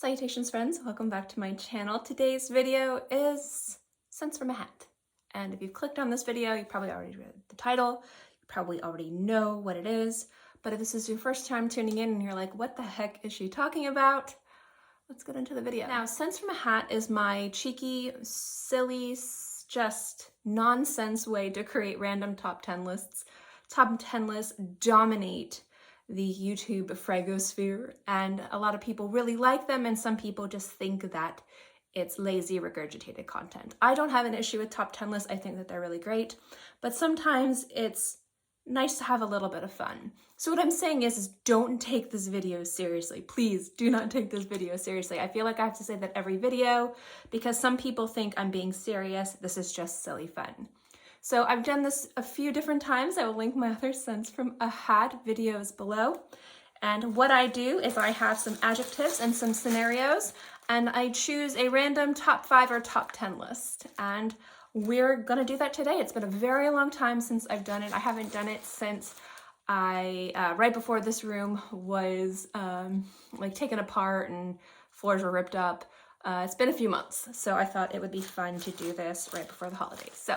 Salutations friends, welcome back to my channel. Today's video is scents from a hat. And if you've clicked on this video, you probably already read the title, you probably already know what it is. But if this is your first time tuning in and you're like, what the heck is she talking about? Let's get into the video. Now, Scents from a Hat is my cheeky, silly, just nonsense way to create random top 10 lists. Top 10 lists dominate the YouTube fragosphere, and a lot of people really like them, and some people just think that it's lazy, regurgitated content. I don't have an issue with top 10 lists. I think that they're really great, but sometimes it's nice to have a little bit of fun. So what I'm saying is don't take this video seriously. Please do not take this video seriously. I feel like I have to say that every video because some people think I'm being serious. This is just silly fun. So I've done this a few different times. I will link my other Scents from a Hat videos below. And what I do is I have some adjectives and some scenarios, and I choose a random top 5 or top 10 list. And we're gonna do that today. It's been a very long time since I've done it. I haven't done it since right before this room was like taken apart and floors were ripped up. It's been a few months, so I thought it would be fun to do this right before the holidays. So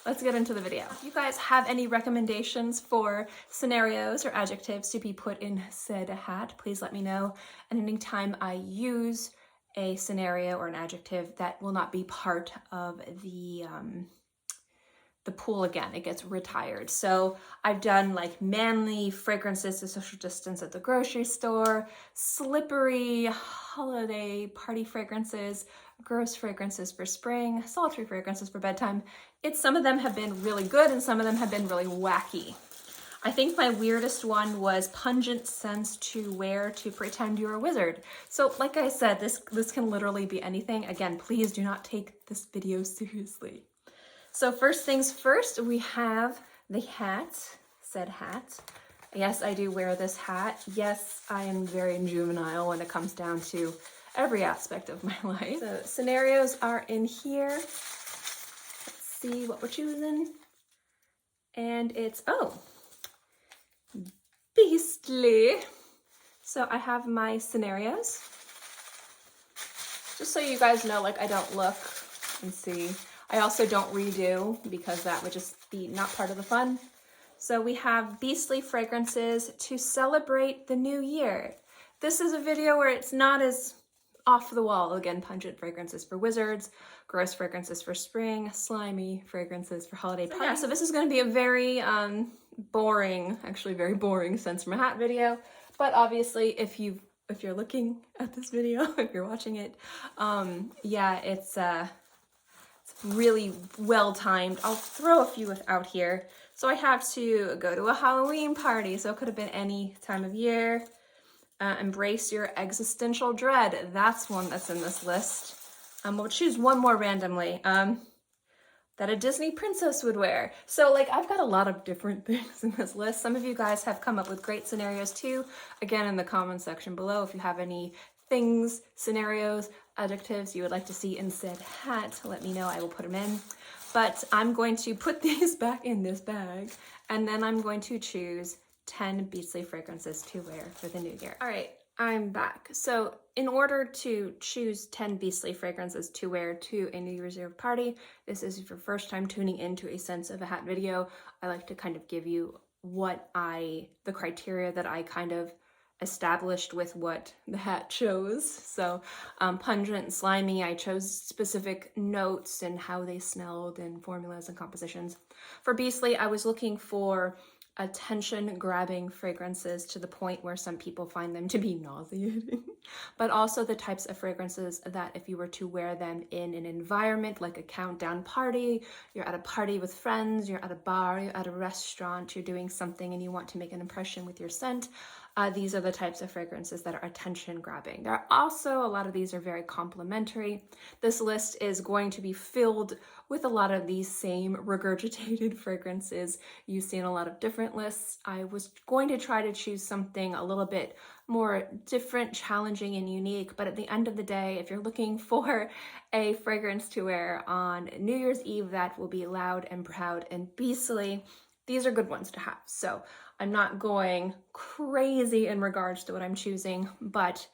let's get into the video. If you guys have any recommendations for scenarios or adjectives to be put in said hat, please let me know. And anytime I use a scenario or an adjective that will not be part of the pool again, it gets retired. So I've done like manly fragrances to social distance at the grocery store, slippery holiday party fragrances, gross fragrances for spring, sultry fragrances for bedtime. Some of them have been really good and some of them have been really wacky. I think my weirdest one was pungent scents to wear to pretend you're a wizard. So like I said, this can literally be anything. Again, please do not take this video seriously. So first things first, we have the hat, said hat. Yes, I do wear this hat. Yes, I am very juvenile when it comes down to every aspect of my life. So scenarios are in here. Let's see what we're choosing. And it's, oh, beastly. So I have my scenarios. Just so you guys know, like I don't look and see. I also don't redo because that would just be not part of the fun. So we have beastly fragrances to celebrate the new year. This is a video where it's not as off the wall. Again, pungent fragrances for wizards, gross fragrances for spring, slimy fragrances for holiday parties. Yeah, so this is going to be a very boring, actually very boring Scents from a Hat video. But obviously, if you're looking at this video, if you're watching it, yeah, it's really well timed. I'll throw a few out here. So I have to go to a Halloween party, so it could have been any time of year. Embrace your existential dread. That's one that's in this list. We'll choose one more randomly. That a Disney princess would wear. So like I've got a lot of different things in this list. Some of you guys have come up with great scenarios too. Again, in the comment section below, if you have any things, scenarios, adjectives you would like to see in said hat, let me know. I will put them in. But I'm going to put these back in this bag, and then I'm going to choose 10 beastly fragrances to wear for the new year. All right, I'm back. So in order to choose 10 beastly fragrances to wear to a New Year's Eve party, this is your first time tuning into a Scents of a Hat video. I like to kind of give you the criteria that I kind of established with what the hat chose. So pungent and slimy, I chose specific notes and how they smelled and formulas and compositions. For beastly, I was looking for attention-grabbing fragrances to the point where some people find them to be nauseating, but also the types of fragrances that if you were to wear them in an environment like a countdown party, you're at a party with friends, you're at a bar, you're at a restaurant, you're doing something and you want to make an impression with your scent, these are the types of fragrances that are attention-grabbing. There are also, a lot of these are very complimentary. This list is going to be filled with a lot of these same regurgitated fragrances you see in a lot of different lists. I was going to try to choose something a little bit more different, challenging, and unique, but at the end of the day, if you're looking for a fragrance to wear on New Year's Eve that will be loud and proud and beastly, these are good ones to have. So I'm not going crazy in regards to what I'm choosing, but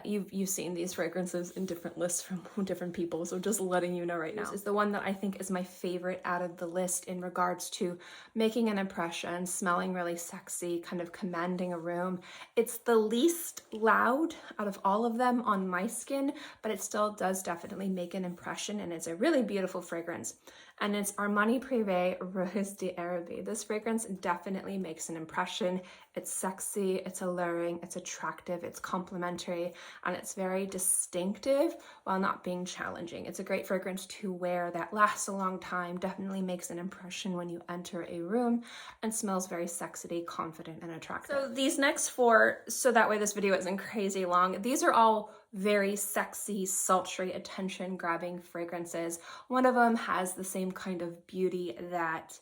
You've seen these fragrances in different lists from different people, so just letting you know right now. This is the one that I think is my favorite out of the list in regards to making an impression, smelling really sexy, kind of commanding a room. It's the least loud out of all of them on my skin, but it still does definitely make an impression, and it's a really beautiful fragrance. And it's Armani Privé Rose d'Arabie. This fragrance definitely makes an impression. It's sexy, it's alluring, it's attractive, it's complimentary, and it's very distinctive while not being challenging. It's a great fragrance to wear that lasts a long time, definitely makes an impression when you enter a room, and smells very sexy, confident, and attractive. So these next four, so that way this video isn't crazy long, these are all very sexy, sultry, attention-grabbing fragrances. One of them has the same kind of beauty that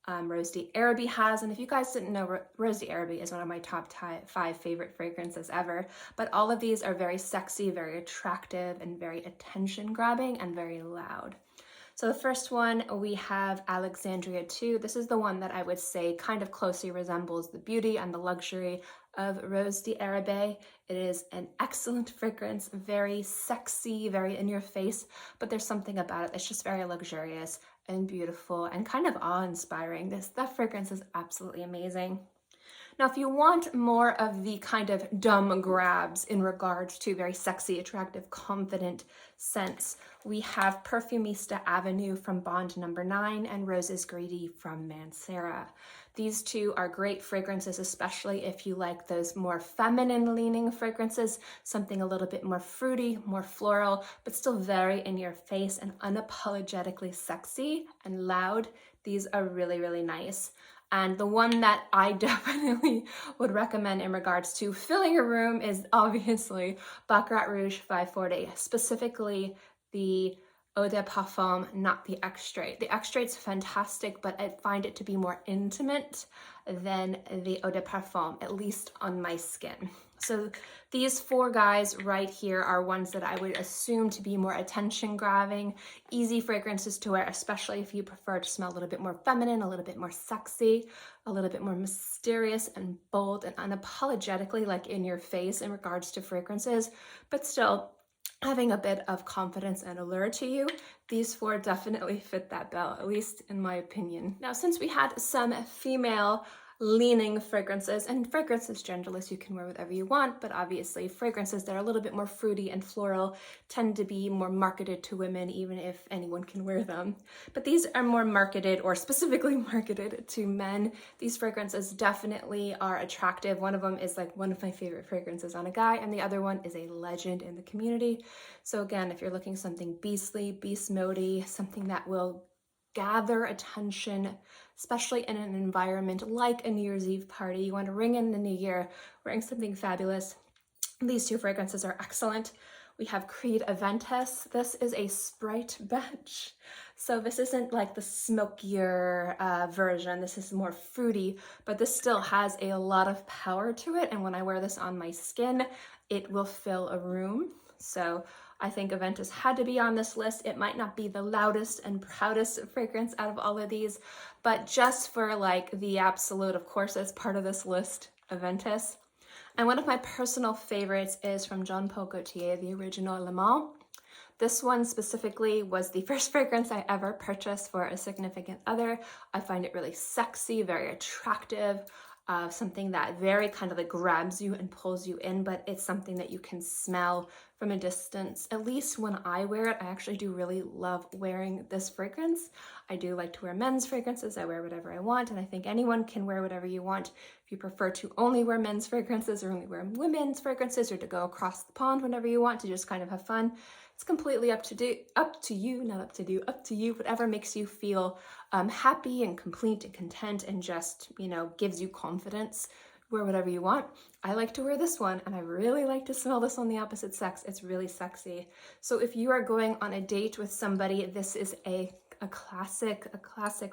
Rose d'Arabie has, and if you guys didn't know, Rose d'Arabie is one of my top 5 favorite fragrances ever, but all of these are very sexy, very attractive, and very attention-grabbing, and very loud. So the first one, we have Alexandria 2. This is the one that I would say kind of closely resembles the beauty and the luxury of Rose d'Arabie. It is an excellent fragrance, very sexy, very in your face, but there's something about it that's just very luxurious and beautiful and kind of awe-inspiring. That fragrance is absolutely amazing. Now, if you want more of the kind of dumb grabs in regards to very sexy, attractive, confident scents, we have Perfumista Avenue from Bond No. 9 and Roses Greedy from Mancera. These two are great fragrances, especially if you like those more feminine leaning fragrances, something a little bit more fruity, more floral, but still very in your face and unapologetically sexy and loud. These are really, really nice. And the one that I definitely would recommend in regards to filling a room is obviously Baccarat Rouge 540, specifically the Eau de Parfum, not the extrait. The extrait's fantastic, but I find it to be more intimate than the Eau de Parfum, at least on my skin. So these 4 guys right here are ones that I would assume to be more attention-grabbing, easy fragrances to wear, especially if you prefer to smell a little bit more feminine, a little bit more sexy, a little bit more mysterious and bold and unapologetically like in your face in regards to fragrances, but still having a bit of confidence and allure to you. These 4 definitely fit that bill, at least in my opinion. Now, since we had some female leaning fragrances, and fragrance is genderless, you can wear whatever you want, but obviously fragrances that are a little bit more fruity and floral tend to be more marketed to women, even if anyone can wear them. But these are more marketed, or specifically marketed to men. These fragrances definitely are attractive. One of them is like one of my favorite fragrances on a guy, and the other one is a legend in the community. So again, if you're looking something beastly, beast modey, something that will gather attention, especially in an environment like a New Year's Eve party. You want to ring in the new year wearing something fabulous. These 2 fragrances are excellent. We have Creed Aventus. This is a Sprite batch. So this isn't like the smokier version. This is more fruity, but this still has a lot of power to it. And when I wear this on my skin, it will fill a room. So I think Aventus had to be on this list. It might not be the loudest and proudest fragrance out of all of these, but just for like the absolute, of course, as part of this list, Aventus. And one of my personal favorites is from Jean Paul Gaultier, the original Le Mans. This one specifically was the first fragrance I ever purchased for a significant other. I find it really sexy, very attractive. Something that very kind of like grabs you and pulls you in, but it's something that you can smell from a distance. At least when I wear it, I actually do really love wearing this fragrance. I do like to wear men's fragrances. I wear whatever I want, and I think anyone can wear whatever you want. If you prefer to only wear men's fragrances or only wear women's fragrances, or to go across the pond whenever you want to just kind of have fun, it's completely up to you, whatever makes you feel happy and complete and content and just, you know, gives you confidence. Wear whatever you want. I like to wear this one, and I really like to smell this on the opposite sex. It's really sexy. So if you are going on a date with somebody, this is a classic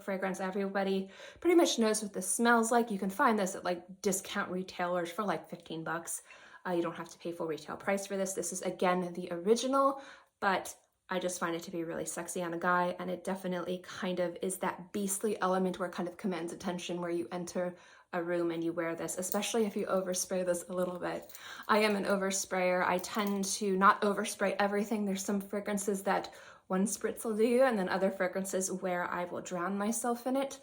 fragrance. Everybody pretty much knows what this smells like. You can find this at like discount retailers for like 15 bucks. You don't have to pay full retail price for this. This is, again, the original, but I just find it to be really sexy on a guy, and it definitely kind of is that beastly element where it kind of commands attention, where you enter a room and you wear this, especially if you overspray this a little bit. I am an oversprayer. I tend to not overspray everything. There's some fragrances that one spritz will do, and then other fragrances where I will drown myself in it.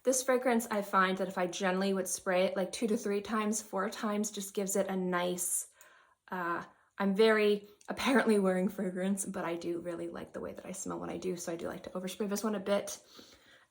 This fragrance, I find that if I gently would spray it like 2 to 3 times, 4 times, just gives it a nice, I'm very apparently wearing fragrance, but I do really like the way that I smell when I do, so I do like to overspray this one a bit.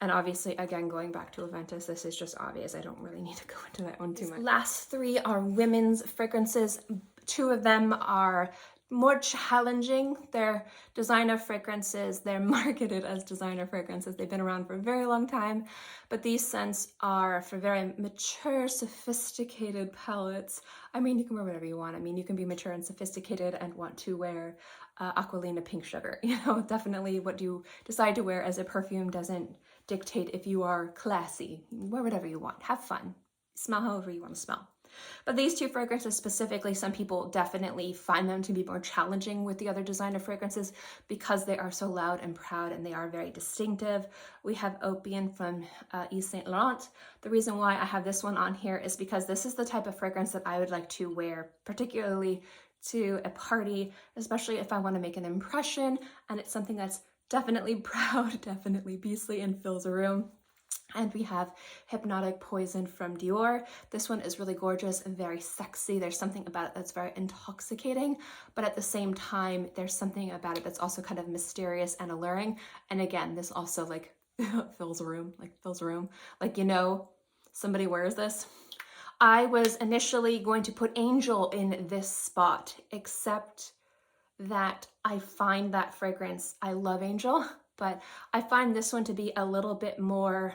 And obviously, again, going back to Aventus, this is just obvious. I don't really need to go into that one too much. Last 3 are women's fragrances. 2 of them are more challenging. They're designer fragrances. They're marketed as designer fragrances. They've been around for a very long time, but these scents are for very mature, sophisticated palettes. I mean, you can wear whatever you want. I mean, you can be mature and sophisticated and want to wear Aquilina Pink Sugar. You know, definitely what you decide to wear as a perfume doesn't dictate if you are classy. Wear whatever you want. Have fun. Smell however you want to smell. But these 2 fragrances specifically, some people definitely find them to be more challenging with the other designer fragrances because they are so loud and proud and they are very distinctive. We have Opium from Yves Saint Laurent. The reason why I have this one on here is because this is the type of fragrance that I would like to wear, particularly to a party, especially if I want to make an impression, and it's something that's definitely proud, definitely beastly, and fills a room. And we have Hypnotic Poison from Dior. This one is really gorgeous and very sexy. There's something about it that's very intoxicating, but at the same time, there's something about it that's also kind of mysterious and alluring. And again, this also like fills a room, like, you know, somebody wears this. I was initially going to put Angel in this spot, except that I find that fragrance, I love Angel, but I find this one to be a little bit more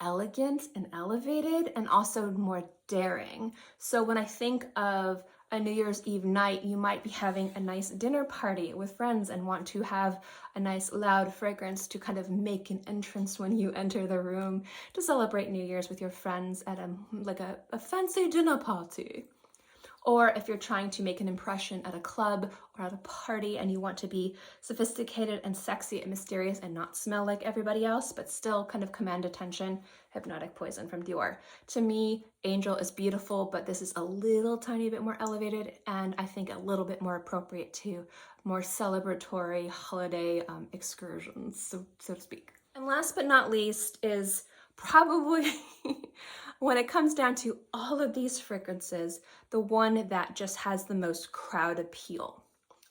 elegant and elevated and also more daring. So when I think of a New Year's Eve night, you might be having a nice dinner party with friends and want to have a nice loud fragrance to kind of make an entrance when you enter the room to celebrate New Year's with your friends at a fancy dinner party. Or if you're trying to make an impression at a club or at a party and you want to be sophisticated and sexy and mysterious and not smell like everybody else, but still kind of command attention, Hypnotic Poison from Dior. To me, Angel is beautiful, but this is a little tiny bit more elevated and I think a little bit more appropriate to more celebratory holiday excursions, so to speak. And last but not least is probably, when it comes down to all of these fragrances, the one that just has the most crowd appeal.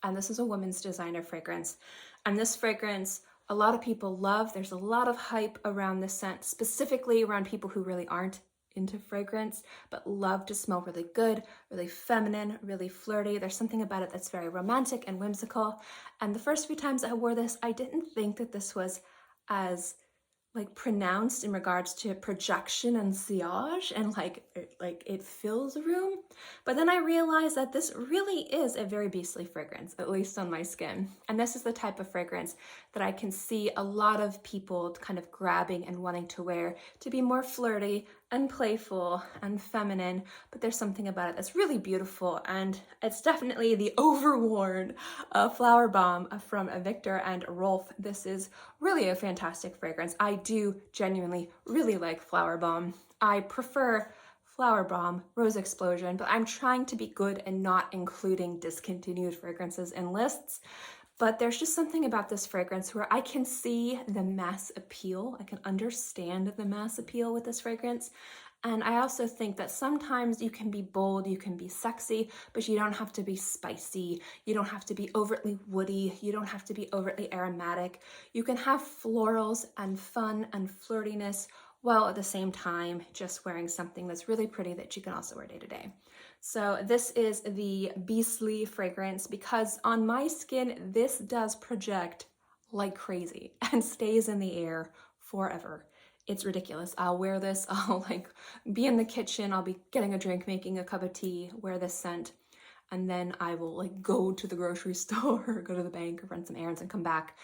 And this is a women's designer fragrance. And this fragrance, a lot of people love. There's a lot of hype around this scent, specifically around people who really aren't into fragrance, but love to smell really good, really feminine, really flirty. There's something about it that's very romantic and whimsical. And the first few times I wore this, I didn't think that this was as pronounced in regards to projection and sillage and it fills a room. But then I realized that this really is a very beastly fragrance, at least on my skin. And this is the type of fragrance that I can see a lot of people kind of grabbing and wanting to wear to be more flirty and playful and feminine, but there's something about it that's really beautiful, and it's definitely the overworn Flower Bomb from Victor and Rolf. This is really a fantastic fragrance. I do genuinely really like Flower Bomb. I prefer Flower Bomb, Rose Explosion, but I'm trying to be good and not including discontinued fragrances in lists. But there's just something about this fragrance where I can see the mass appeal. I can understand the mass appeal with this fragrance. And I also think that sometimes you can be bold, you can be sexy, but you don't have to be spicy. You don't have to be overtly woody. You don't have to be overtly aromatic. You can have florals and fun and flirtiness while at the same time just wearing something that's really pretty that you can also wear day to day. So this is the Beastly fragrance because on my skin, this does project like crazy and stays in the air forever. It's ridiculous. I'll wear this, I'll be in the kitchen, I'll be getting a drink, making a cup of tea, wear this scent, and then I will go to the grocery store or go to the bank or run some errands and come back.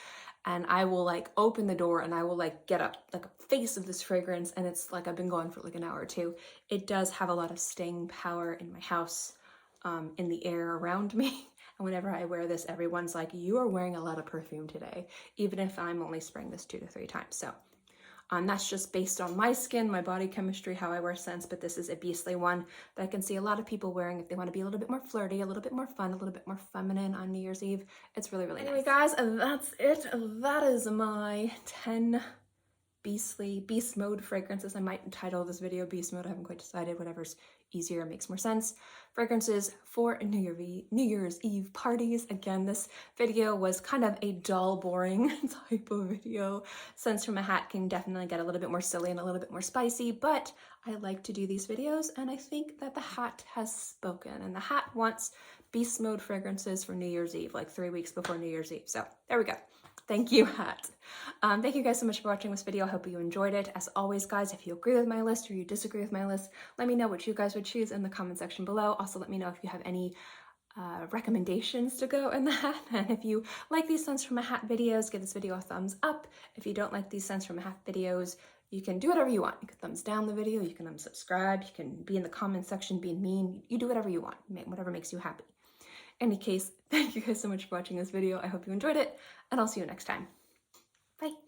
And I will open the door and I will get a face of this fragrance, and it's I've been gone for an hour or two. It does have a lot of staying power in my house, in the air around me. And whenever I wear this, everyone's like, you are wearing a lot of perfume today, even if I'm only spraying this 2 to 3 times. So That's just based on my skin, my body chemistry, how I wear scents, but this is a beastly one that I can see a lot of people wearing if they want to be a little bit more flirty, a little bit more fun, a little bit more feminine on New Year's Eve. It's really, really nice. Guys, that's it. That is my 10 beast mode fragrances. I might entitle this video Beast Mode. I haven't quite decided. Whatever's easier, makes more sense. Fragrances for New Year's Eve parties. Again, this video was kind of a dull, boring type of video. Scents from a Hat can definitely get a little bit more silly and a little bit more spicy, but I like to do these videos, and I think that the hat has spoken, and the hat wants Beast Mode fragrances for New Year's Eve, like 3 weeks before New Year's Eve. So there we go. Thank you, Hat. Thank you guys so much for watching this video. I hope you enjoyed it. As always, guys, if you agree with my list or you disagree with my list, let me know what you guys would choose in the comment section below. Also, let me know if you have any recommendations to go in the hat. And if you like these Scents from a Hat videos, give this video a thumbs up. If you don't like these Scents from a Hat videos, you can do whatever you want. You can thumbs down the video, you can unsubscribe, you can be in the comment section being mean. You do whatever you want, whatever makes you happy. In any case, thank you guys so much for watching this video. I hope you enjoyed it, and I'll see you next time. Bye.